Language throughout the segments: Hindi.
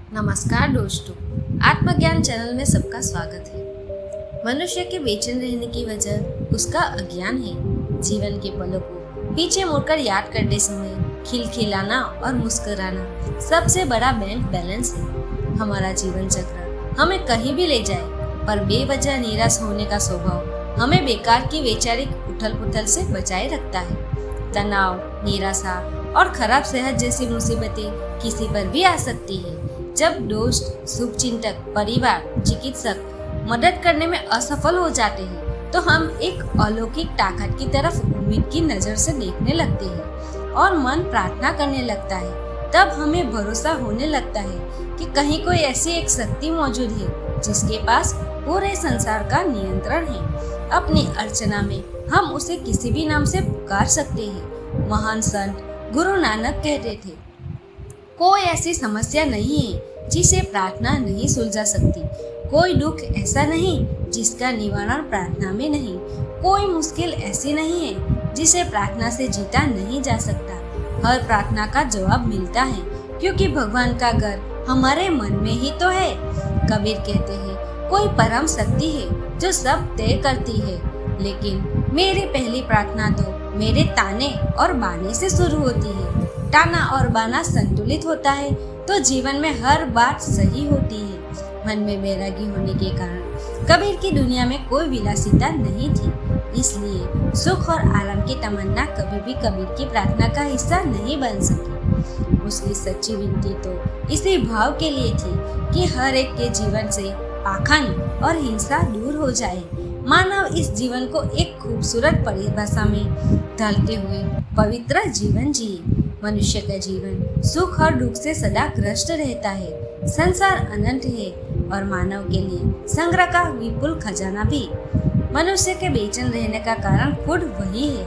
नमस्कार दोस्तों, आत्मज्ञान चैनल में सबका स्वागत है। मनुष्य के बेचैन रहने की वजह उसका अज्ञान है। जीवन के पलों को पीछे मुड़कर याद करते समय खिलखिलाना और मुस्कुराना सबसे बड़ा बैंक बैलेंस है। हमारा जीवन चक्र हमें कहीं भी ले जाए, पर बेवजह निराश होने का स्वभाव हमें बेकार की वैचारिक उथल पुथल से बचाए रखता है। तनाव, निराशा और खराब सेहत जैसी मुसीबतें किसी पर भी आ सकती है। जब दोस्त, शुभचिंतक, परिवार, चिकित्सक मदद करने में असफल हो जाते हैं, तो हम एक अलौकिक ताकत की तरफ उम्मीद की नजर से देखने लगते हैं और मन प्रार्थना करने लगता है। तब हमें भरोसा होने लगता है कि कहीं कोई ऐसी एक शक्ति मौजूद है जिसके पास पूरे संसार का नियंत्रण है। अपनी अर्चना में हम उसे किसी भी नाम से पुकार सकते हैं। महान संत गुरु नानक कहते थे, कोई ऐसी समस्या नहीं है जिसे प्रार्थना नहीं सुलझा सकती। कोई दुख ऐसा नहीं जिसका निवारण प्रार्थना में नहीं। कोई मुश्किल ऐसी नहीं है जिसे प्रार्थना से जीता नहीं जा सकता। हर प्रार्थना का जवाब मिलता है, क्योंकि भगवान का घर हमारे मन में ही तो है। कबीर कहते हैं, कोई परम शक्ति है जो सब तय करती है, लेकिन मेरी पहली प्रार्थना तो मेरे ताने और बाने से शुरू होती है। ताना और बाना संतुलित होता है तो जीवन में हर बात सही होती है। मन में बैरागी होने के कारण कबीर की दुनिया में कोई विलासिता नहीं थी, इसलिए सुख और आराम की तमन्ना कभी भी कबीर की प्रार्थना का हिस्सा नहीं बन सकी। उसकी सच्ची विनती तो इसी भाव के लिए थी कि हर एक के जीवन से पाखंड और हिंसा दूर हो जाए। मानव इस जीवन को एक खूबसूरत परिभाषा में ढालते हुए पवित्र जीवन जिए। मनुष्य का जीवन सुख और दुख से सदा ग्रस्त रहता है। संसार अनंत है और मानव के लिए संग्रह का विपुल खजाना भी। मनुष्य के बेचैन रहने का कारण खुद वही है।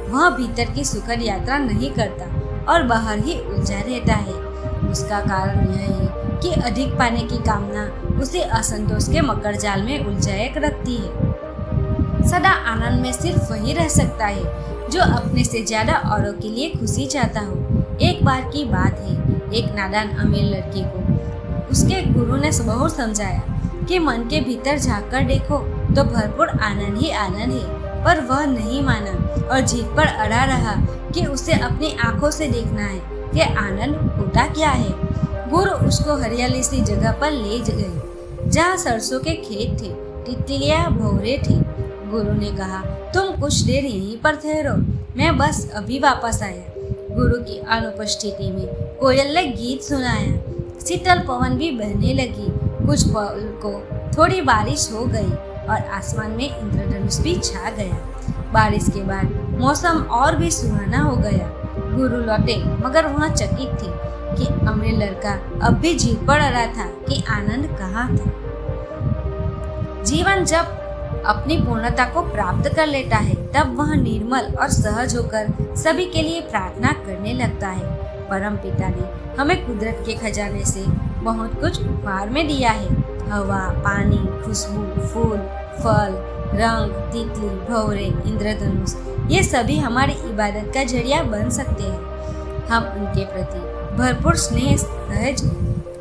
वह भीतर की सुखद यात्रा नहीं करता और बाहर ही उलझा रहता है। उसका कारण यह है कि अधिक पाने की कामना उसे असंतोष के मकर जाल में उलझाए रखती है। सदा आनंद में सिर्फ वही रह सकता है जो अपने से ज्यादा औरों के लिए खुशी चाहता हो। एक बार की बात है, एक नादान अमीर लड़की को उसके गुरु ने बहुत समझाया कि मन के भीतर झांक कर देखो तो भरपूर आनंद ही आनंद है, पर वह नहीं माना और जिद पर अड़ा रहा कि उसे अपनी आंखों से देखना है कि आनंद होता क्या है। गुरु उसको हरियाली सी जगह पर ले गए जहाँ सरसों के खेत थे, तितलियां भौरे थी। गुरु ने कहा, तुम कुछ देर यहीं पर ठहरो, मैं बस अभी वापस आया। गुरु की अनुपस्थिति में कोयल ने गीत सुनाया। शीतल पवन भी बहने लगी। कुछ पल को थोड़ी बारिश हो गई और आसमान में इंद्रधनुष भी छा गया। बारिश के बाद मौसम और भी सुहाना हो गया। गुरु लौटे, मगर वह चकित थे कि अमीर लड़का अब भी जिद पर अड़ा था कि आनंद कहाँ था। जीवन जब अपनी पूर्णता को प्राप्त कर लेता है, तब वह निर्मल और सहज होकर सभी के लिए प्रार्थना करने लगता है। परम पिता ने हमें कुदरत के खजाने से बहुत कुछ उपहार में दिया है। हवा, पानी, खुशबू, फूल, फल, रंग, तितली, भौरे, इंद्रधनुष, ये सभी हमारी इबादत का जरिया बन सकते हैं। हम उनके प्रति भरपूर स्नेह सहज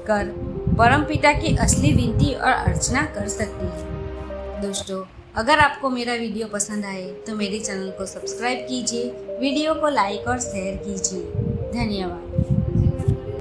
कर परम पिता की असली विनती और अर्चना कर सकते हैं। दोस्तों, अगर आपको मेरा वीडियो पसंद आए तो मेरे चैनल को सब्सक्राइब कीजिए, वीडियो को लाइक और शेयर कीजिए। धन्यवाद।